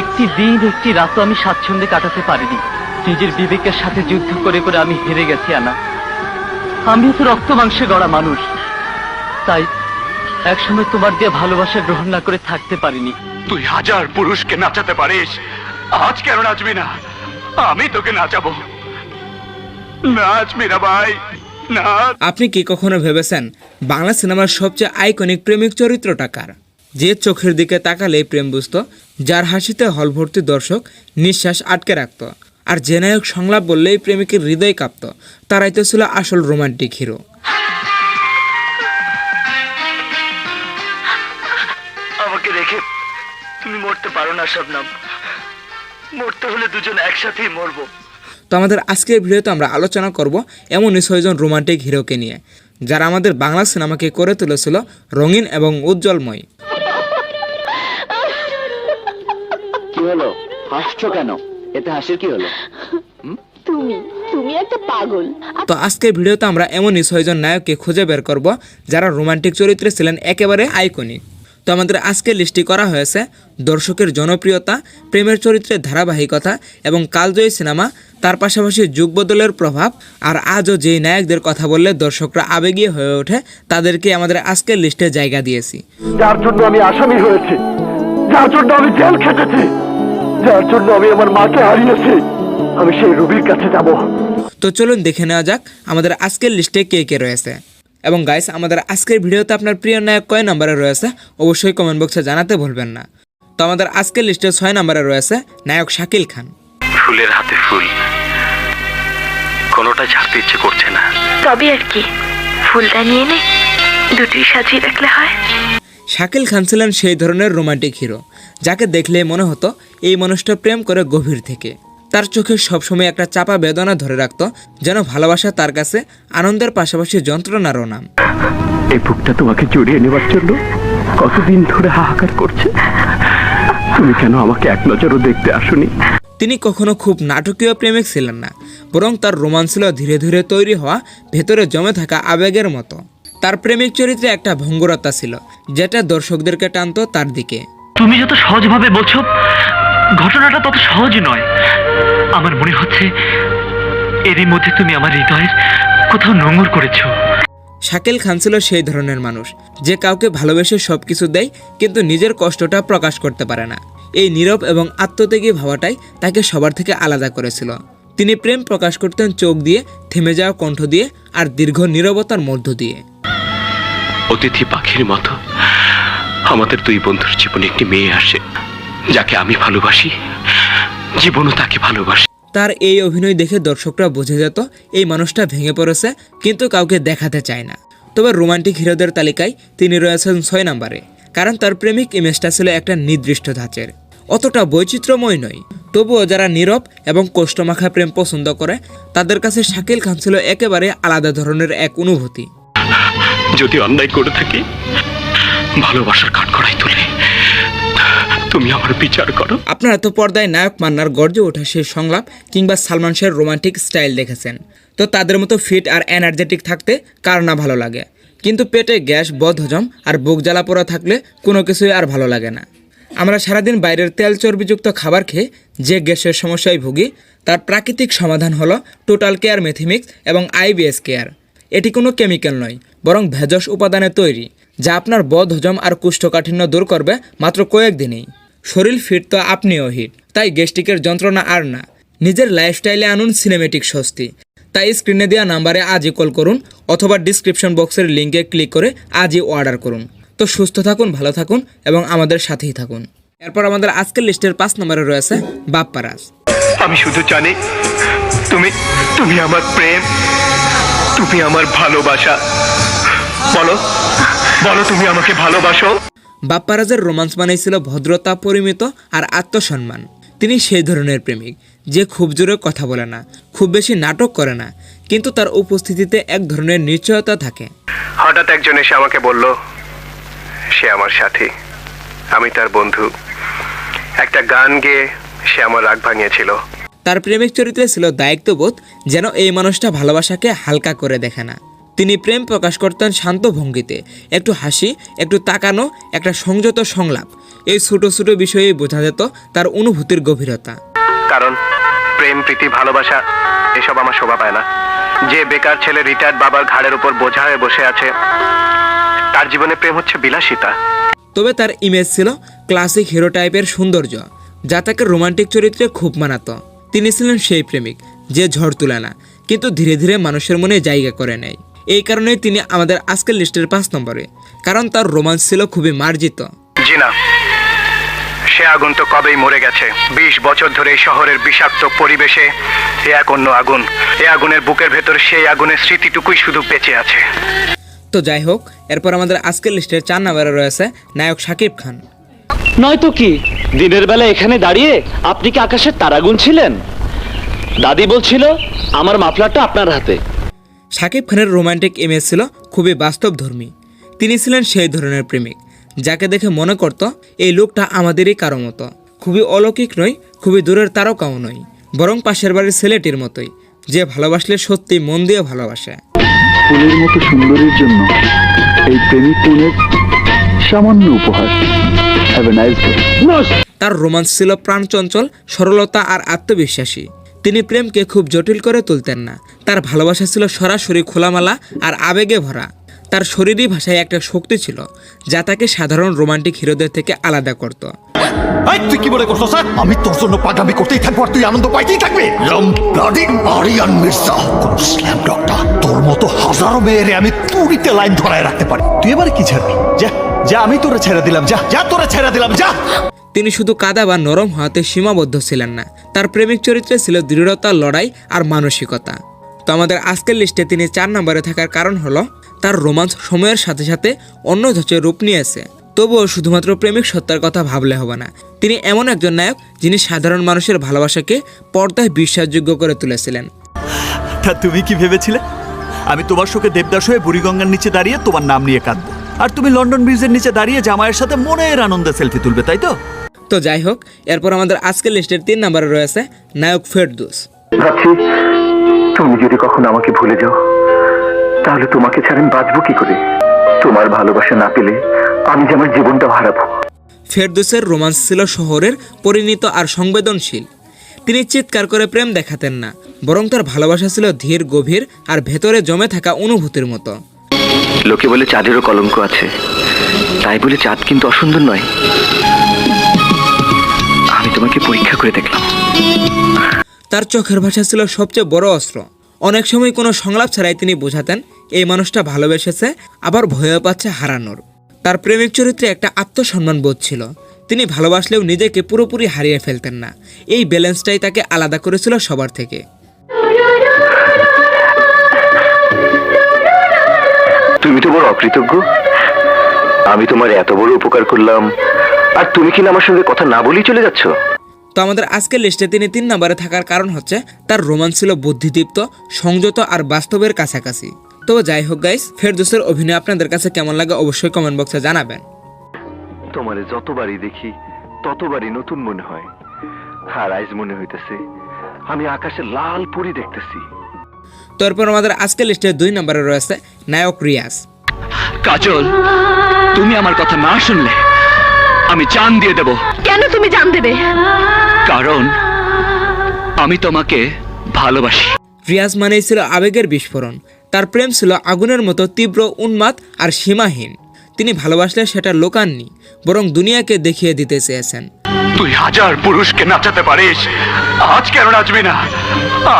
একটি দিন একটি রাতও আমি স্বাচ্ছন্দ্যে কাটাতে পারিনি। নিজের বিবেকের সাথে যুদ্ধ করে করে আমি হেরে গেছি আনা। আমি তো রক্ত মাংসে গড়া মানুষ, তাই একসময় তোমার দিয়ে ভালোবাসা গ্রহণ না করে থাকতে পারিনি। তুই হাজার পুরুষকে নাচাতে পারিস, আজ কেন নাচবি না? আমি তোকে নাচাবো। নাচ মীরা ভাই, নাচ। আপনি কি কখনো ভেবেছেন বাংলা সিনেমার সবচেয়ে আইকনিক প্রেমিক চরিত্রটা কার? যে চোখের দিকে তাকালেই প্রেম বুঝতো, যার হাসিতে হল ভর্তি দর্শক নিঃশ্বাস আটকে রাখত, আর যে নায়ক সংলাপ বললেই প্রেমিকের হৃদয় কাঁপত, তারাই তো ছিল আসল রোমান্টিক হিরো। আমাকে রেখে তুমি মরতে পারো না শবনম, মরতে হলে দুজন একসাথেই মরবো। তো আমাদের আজকের ভিডিওতে আমরা আলোচনা করব এমনই 6 জন রোমান্টিক হিরোকে নিয়ে, যারা আমাদের বাংলা সিনেমাকে করে তুলেছিল রঙিন এবং উজ্জ্বলময়। কি হলো, হাসছো কেন? এতে হাসির কি হলো? তুমি একটা পাগল। তো আজকের ভিডিওতে আমরা এমনই 6 জন নায়ককে খুঁজে বের করব যারা রোমান্টিক চরিত্রে ছিলেন একেবারে আইকনিক। তো আমাদের আজকের লিস্টটি করা হয়েছে দর্শকের জনপ্রিয়তা, প্রেমের চরিত্রের ধারাবাহিকতা এবং কালজয়ী সিনেমা, তার পাশাপাশি যুগ বদলের প্রভাব, আর আজও যেই নায়কদের কথা বললে দর্শকরা আবেগী হয়ে ওঠে তাদেরকে আমাদের আজকের লিস্টে জায়গা দিয়েছি। যার জন্য আমি আসামি হয়েছি, যার জন্য আমি জেল খেটেছি, যার জন্য আমি আমার মাকে হারিয়েছি, আমি সেই রবির কাছে যাব। তো চলুন দেখে নেওয়া যাক আমাদের আজকের লিস্টে কে কে রয়েছে। এবং গাইস, আমাদের আজকের ভিডিওতে আপনার প্রিয় নায়ক কয় নম্বরে রয়েছে অবশ্যই কমেন্ট বক্সে জানাতে ভুলবেন না। তো আমাদের আজকের লিস্টে 6 নম্বরে রয়েছে নায়ক শাকিল খান। ফুলের হাতে ফুল, কোনোটা ছাড়তে ইচ্ছে করছে না। তবে আর কি, ফুলটা নিয়ে নে, দুটোই সাজিয়ে রাখলে হয়। শাকিল খান ছিলেন সেই ধরনের রোমান্টিক হিরো যাকে দেখলে মনে হতো এই মানুষটা প্রেম করে গভীর থেকে। তার চোখে সবসময় একটা চাপা বেদনা ধরে রাখত, যেন ভালোবাসা তার কাছে আনন্দের পাশাপাশি যন্ত্রণারও নাম। এই বুকটা তোমাকে জড়িয়ে নেবার জন্য কতদিন ধরে হাহাকার করছে। তুমি কেন আমাকে এক নজরও দেখতে আসোনি? তিনি কখনো খুব নাটকীয় প্রেমিক ছিলেন না, বরং তার রোমান্স ছিল ধীরে ধীরে তৈরি হওয়া ভেতরে জমে থাকা আবেগের মতো। তার প্রেমিক চরিত্রে একটা ভঙ্গুরতা ছিল যেটা দর্শকদেরকে টানতো তার দিকে। তুমি যত সহজভাবে বলছো, ঘটনাটা তত সহজ নয়। আমার মনে হচ্ছে এরই মধ্যে তুমি আমার হৃদয়ের কোথাও নোংর করেছো। শাকিল খান ছিল সেই ধরনের মানুষ যে কাউকে ভালোবেসে সবকিছু দেয় কিন্তু নিজের কষ্টটা প্রকাশ করতে পারে না। এই নীরব এবং আত্মত্যাগী ভাবাটাই তাকে সবার থেকে আলাদা করেছিল। তিনি প্রেম প্রকাশ করতেন চোখ দিয়ে, থেমে যাওয়া কণ্ঠ দিয়ে, আর দীর্ঘ নীরবতার মধ্য দিয়ে। অতিথি পাখির মতো আমাদের দুই বন্ধুর জীবনে একটি মেয়ে আসে যাকে আমি ভালোবাসি, জীবনও তাকে ভালোবাসি। তার এই অভিনয় দেখে দর্শকরা বুঝে যেত এই মানুষটা ভেঙে পড়েছে কিন্তু কাউকে দেখাতে চায় না। তবে রোমান্টিক হিরোদের তালিকায় তিনি রয়েছেন 6 নম্বরে, কারণ তার প্রেমিক ইমেজটা ছিল একটা নির্দিষ্ট ধাঁচের, অতটা বৈচিত্র্যময় নয়। তবুও যারা নীরব এবং কষ্টমাখা প্রেম পছন্দ করে তাদের কাছে শাকিল খান ছিল একেবারে আলাদা ধরনের এক অনুভূতি। যদি অন্যায় করে থাকি, ভালোবাসার কাঠগড়ায় তুলে তুমি আমার বিচার করো। আপনারা তো পর্দায় নায়ক মান্নার গর্জে ওঠা সেই সংলাপ কিংবা সালমান শাহের রোমান্টিক স্টাইল দেখেছেন। তো তাদের মতো ফিট আর এনার্জেটিক থাকতে কার না ভালো লাগে, কিন্তু পেটে গ্যাস, বদহজম আর বুক জ্বালা পোড়া থাকলে কোনো কিছুই আর ভালো লাগে না। আমরা সারাদিন বাইরের তেল চর্বিযুক্ত খাবার খেয়ে যে গ্যাসের সমস্যায় ভুগি, তার প্রাকৃতিক সমাধান হলো টোটাল কেয়ার মেথিমিক্স এবং IBS কেয়ার। এটি কোনো কেমিক্যাল নয়, বরং ভেষজ উপাদানে তৈরি, যা আপনার বদহজম আর কোষ্ঠকাঠিন্য দূর করবে মাত্র কয়েকদিনেই। শরীর ফিট তো আপনিও হিট, তাই গ্যাস্ট্রিকের যন্ত্রণা আর না। নিজের লাইফস্টাইলে আনুন সিনেমেটিক স্বস্তি। তাই স্ক্রিনে দেওয়া নাম্বারে আজই কল করুন অথবা ডিসক্রিপশন বক্সের লিঙ্কে ক্লিক করে আজই অর্ডার করুন। তো সুস্থ থাকুন, ভালো থাকুন এবং আমাদের সাথেই থাকুন। এরপর আমাদের আজকের লিস্টের 5 নম্বরে রয়েছে বাপ্পা রাজ। আমি শুধু জানি তুমি তুমি আমার প্রেম, তুমি আমার ভালোবাসা। বলো বলো তুমি আমাকে ভালোবাসো। বাপ্পা রাজের রোমান্স মানেই ছিল ভদ্রতা, পরিমিত আর আত্মসম্মান। তিনি সেই ধরনের প্রেমিক যে খুব জোরে কথা বলে না, খুব বেশি নাটক করে না, কিন্তু তার উপস্থিতিতে এক ধরনের নিশ্চয়তা থাকে। হঠাৎ একজন এসে আমাকে বলল সে আমার সাথী, আমি তার বন্ধু। একটা গান গেয়ে সে আমার রাগ ভাঙিয়েছিল। তার প্রেমিক চরিত্রে ছিল দায়িত্ববোধ, যেন এই মানুষটা ভালোবাসাকে হালকা করে দেখে না। তিনি প্রেম প্রকাশ করতেন শান্ত ভঙ্গিতে, একটু হাসি, একটু তাকানো, একটা সংযত সংলাপ। এই ছোট ছোট বিষয়েই বোঝা যেত তার অনুভূতির গভীরতা। কারণ প্রেম, প্রীতি, ভালোবাসা এসব আমার শোভা পায় না। যে বেকার ছেলে রিটায়ার্ড বাবার ঘাড়ের উপর বোঝা হয়ে বসে আছে, তার জীবনে প্রেম হচ্ছে বিলাসিতা। তবে তার ইমেজ ছিল ক্লাসিক হিরো টাইপের সৌন্দর্য, যা তাকে রোমান্টিক চরিত্রে খুব মানাতো। তিনি ছিলেন সেই প্রেমিক যে ঝড় তুলে না, কিন্তু ধীরে ধীরে মানুষের মনে জায়গা করে নেয়। এই কারণেই তিনি আমাদের আজকের লিস্টের 5 নম্বরে, কারণ তার রোমান্স ছিল খুবই মার্জিত। জি না, সে আগুন তো কবেই মরে গেছে। 20 বছর ধরে এই শহরের বিষাক্ত পরিবেশে এ এক অন্য আগুন। এ আগুনের বুকের ভেতর সেই আগুনের স্মৃতিটুকুই শুধু বেঁচে আছে। তো যাই হোক, এরপর আমাদের আজকের লিস্টের 4 নম্বরে রয়েছে নায়ক শাকিব খান। নয়তো কি, দিনের বেলা এখানে দাঁড়িয়ে আপনি কি আকাশের তারা গুনছিলেন? দাদি বলছিল আমার মাফলারটা আপনার হাতে। শাকিব খানের রোমান্টিক ইমেজ ছিল খুবই বাস্তবধর্মী। তিনি ছিলেন সেই ধরনের প্রেমিক যাকে দেখে মনে করত এই লোকটা আমাদেরই কারো মতো, খুবই অলৌকিক নয়, খুবই দূরের তারকাও নয়, বরং পাশের বাড়ির ছেলেটির মতোই, যে ভালোবাসলে সত্যি মন দিয়ে ভালোবাসে। ফুলের মতো সুন্দরীর জন্য এই প্রেমিক মনের সামান্য উপহার। Have a nice day. তার রোমান্স ছিল প্রাণচঞ্চল, সরলতা আর আত্মবিশ্বাসী। তিনি প্রেমকে খুব জটিল করে তুলতেন না। তার ভালোবাসা ছিল সরাসরি খোলামেলা আর আবেগে ভরা। তার শরীরী ভাষায় একটা শক্তি ছিল যা তাকে সাধারণ রোমান্টিক হিরোদের থেকে আলাদা করত। এই তুই কি বলে করছো স্যার? আমি তোর জন্য পাগলামি করতেই থাকবো আর তুই আনন্দ পাইতেই থাকবি। ব্লাডি আরিয়ান মির্জা, কোন স্ল্যাম ডগটা। তোর মতো হাজারো মেয়েরে আমি তুড়িতে লাইন ধরায় রাখতে পারি। তুই এবারে কি ছাড়বি? যা যা, আমি তোরে ছেড়ে দিলাম, যা যা, তোরে ছেড়ে দিলাম, যা। তিনি শুধু কাদা বা নরম হওয়াতে সীমাবদ্ধ ছিলেন না, তার প্রেমিক চরিত্রে ছিল দৃঢ়তা, লড়াই আর মানসিকতা। তো আমাদের আজকের লিস্টে তিনি 4 নম্বরে থাকার কারণ হলো তার রোমান্স সময়ের সাথে সাথে অন্য ধাঁচে রূপ নিয়েছে। তবুও শুধুমাত্র প্রেমিক সত্তার কথা ভাবলে হবে না। তিনি এমন একজন নায়ক যিনি সাধারণ মানুষের ভালোবাসাকে পর্দায় বিশ্বাসযোগ্য করে তুলেছিলেন। তা তুমি কি ভেবেছিলে আমি তোমার শোকে দেবদাস হয়ে বুড়িগঙ্গার নিচে দাঁড়িয়ে তোমার নাম নিয়ে কাঁদবো, আর তুমি লন্ডন ব্রিজের নিচে দাঁড়িয়ে জামাইয়ের সাথে মনের আনন্দে সেলফি তুলবে, তাই তো? তো যাই হোক, এরপর আমাদের আজকের লিস্টের 3 নম্বরে রয়েছে নায়ক ফেরদৌস। ভাবছি তুমি যদি কখনো আমাকে ভুলে যাও তাহলে তোমাকে ছাড়া আমি বাঁচবো কি করে? তোমার ভালোবাসা না পেলে আমি যে আমার জীবনটা হারাবো। ফেরদৌসের রোমান্স ছিল শহরের পরিণত আর সংবেদনশীল। তিনি চিৎকার করে প্রেম দেখাতেন না, বরং তার ভালোবাসা ছিল ধীর, গভীর আর ভেতরে জমে থাকা অনুভূতির মতো। লোকে বলে চাঁদেরও কলঙ্ক আছে, তাই বলে চাঁদ কিন্তু অসুন্দর নয়। আমি তোমাকে পরীক্ষা করে দেখলাম। তার চোখের ভাষা ছিল সবচেয়ে বড় অস্ত্র। অনেক সময় কোনো সংলাপ ছাড়াই তিনি বোঝাতেন এই মানুষটা ভালোবেসেছে, আবার ভয়ও পাচ্ছে হারানোর। তার প্রেমিক চরিত্রে একটা আত্মসম্মান বোধ ছিল। তিনি ভালোবাসলেও নিজেকে পুরোপুরি হারিয়ে ফেলতেন না। এই ব্যালেন্সটাই তাকে আলাদা করেছিল সবার থেকে। তুমি তো বড় অকৃতজ্ঞ। আমি তোমার এত বড় উপকার করলাম আর তুমি কিনা আমার সঙ্গে কথা না বলেই চলে যাচ্ছ। তো আমাদের আজকের লিস্টে তিনি 3 নম্বরে থাকার কারণ হচ্ছে তার রোমান্স ছিল বুদ্ধিদীপ্ত, সংযত আর বাস্তবের কাছাকাছি। তবে যাই হোক গাইস, ফেরদৌসের অভিনয় আপনাদের কাছে কেমন লাগে অবশ্যই কমেন্ট বক্সে জানাবেন। তোমারে যতবারই দেখি ততবারই নতুন মনে হয়। আর আজ মনে হইতেছে আমি আকাশে লাল পরি দেখতেছি। তারপর আমাদের আজকের লিস্টে 2 নম্বরে রয়েছে নায়ক রিয়াজ। কাজল, তুমি আমার কথা না শুনলে আমি জান দিয়ে দেব। কেন তুমি জান দেবে? কারণ আমি তোমাকে ভালোবাসি। রিয়াজ মানেই ছিল আবেগের বিস্ফোরণ। তার প্রেম ছিল আগুনের মতো তীব্র, উন্মাদ আর সীমাহীন। তিনি ভালোবাসলে সেটা লোকাননি, বরং দুনিয়াকে দেখিয়ে দিতে চেয়েছেন। তুই 1000 পুরুষকে নাচাতে পারিস, আজ কেন নাচবি না?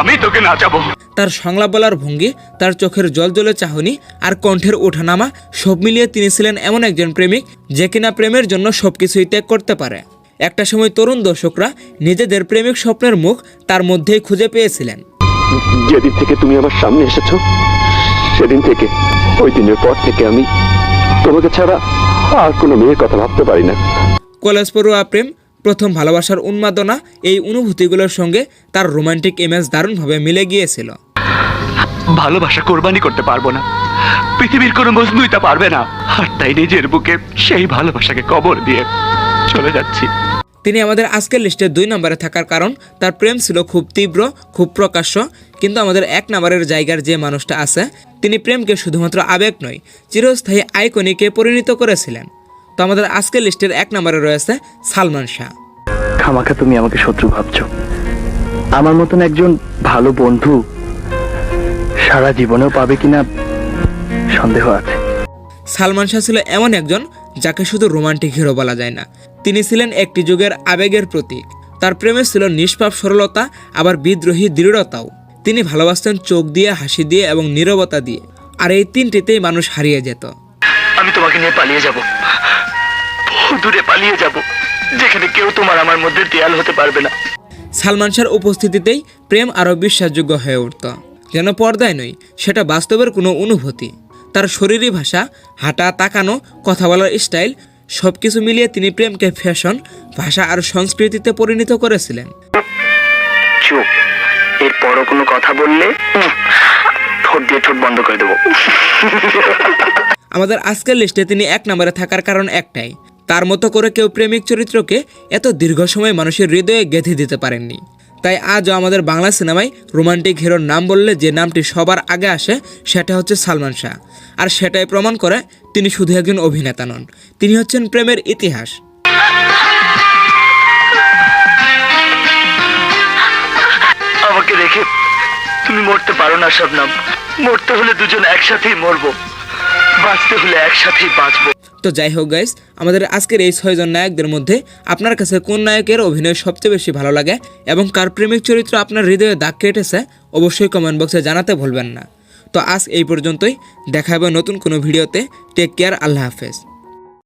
আমি তোকে নাচাবো। তার সংলাপ বলার ভঙ্গি, তার চোখের জলজলে চাহনি আর কণ্ঠের ওঠানামা সব মিলিয়ে তিনি ছিলেন এমন একজন প্রেমিক যে কিনা প্রেমের জন্য সবকিছুই ত্যাগ করতে পারে। একটা সময় তরুণ দর্শকরা নিজেদের প্রেমিক স্বপ্নের মুখ তার মধ্যেই খুঁজে পেয়েছিলেন। যেদিন থেকে তুমি আমার সামনে এসেছো সেদিন থেকে, ওই দিনের পর থেকে আমি তোমাকে ছাড়া আর কোনো মেয়ের কথা ভাবতে পারি না। কলেজ পড়ুয়া প্রেম, প্রথম ভালোবাসার উন্মাদনা, এই অনুভূতিগুলোর সঙ্গে তার রোমান্টিক ইমেজ দারুণভাবে মিলে গিয়েছিল। ভালোবাসা কোরবানি করতে পারবো না, পৃথিবীর কোনো মজনুই তা পারবে না। আর তাই নিজের বুকে সেই ভালোবাসাকে কবর দিয়ে চলে যাচ্ছি। তিনি আমাদের আজকের লিস্টে 2 নম্বরে থাকার কারণ তার প্রেম ছিল খুব তীব্র, খুব প্রকাশ্য। কিন্তু আমাদের 1 নম্বরের জায়গার যে মানুষটা আছে তিনি প্রেমকে শুধুমাত্র আবেগ নয়, চিরস্থায়ী আইকনিকে পরিণত করেছিলেন। তো আমাদের আজকের লিস্টের 1 নম্বরে রয়েছে সালমান শাহ। খামাখা তুমি আমাকে শত্রু ভাবছো। আমার মতন একজন ভালো বন্ধু সারা জীবনেও পাবে কিনা সন্দেহ আছে। সালমান শাহ ছিল এমন একজন যাকে শুধু রোমান্টিক হিরো বলা যায় না, তিনি ছিলেন একটি যুগের আবেগের প্রতীক। তার প্রেমে ছিল নিষ্পাপ সরলতা, আবার বিদ্রোহী দৃঢ়তাও। তিনি ভালোবাসতেন চোখ দিয়ে, হাসি দিয়ে এবং নীরবতা দিয়ে, আর এই তিনটিতেই মানুষ হারিয়ে যেত। আমি তোমাকে নিয়ে পালিয়ে যাব, বহু দূরে পালিয়ে যাব, যেখানে কেউ তোমার আমার মধ্যে দেয়াল হতে পারবে না। সালমান শাহর উপস্থিতিতেই প্রেম আরও বিশ্বাসযোগ্য হয়ে উঠত, যেন পর্দায় নয়, সেটা বাস্তবের কোনো অনুভূতি। তার শরীরী ভাষা, হাঁটা, তাকানো, কথা বলার স্টাইল সবকিছু মিলিয়ে তিনি প্রেমকে ফ্যাশন, ভাষা আর সংস্কৃতিতে পরিণত করেছিলেন। চুপ, এরপরও কোনো কথা বললে ঠোঁট দিয়ে ঠোঁট বন্ধ করে দেবো। আমাদের আজকের লিস্টে তিনি 1 নম্বরে থাকার কারণ একটাই, তার মতো করে কেউ প্রেমিক চরিত্রকে এত দীর্ঘ সময় মানুষের হৃদয়ে গেঁথে দিতে পারেননি। তাই আজও আমাদের বাংলা সিনেমায় রোমান্টিক হিরোর নাম বললে যে নামটি সবার আগে আসে সেটা হচ্ছে সালমান শাহ। আর সেটাই প্রমাণ করে তিনি শুধু একজন অভিনেতা নন, তিনি হচ্ছেন প্রেমের ইতিহাস। আমাকে রেখে তুমি মরতে পারো না শবনম। মরতে হলে দুজন একসাথেই মরবো, বাঁচতে হলে একসাথেই বাঁচবো। তো যাই হোক গাইস, আমাদের আজকের এই 6 জন নায়কদের মধ্যে আপনার কাছে কোন নায়কের অভিনয় সবচেয়ে বেশি ভালো লাগে এবং কার প্রেমিক চরিত্র আপনার হৃদয়ে দাগ কেটেছে অবশ্যই কমেন্ট বক্সে জানাতে ভুলবেন না। তো আজ এই পর্যন্তই, দেখা হবে নতুন কোনো ভিডিওতে। টেক কেয়ার, আল্লাহ হাফেজ।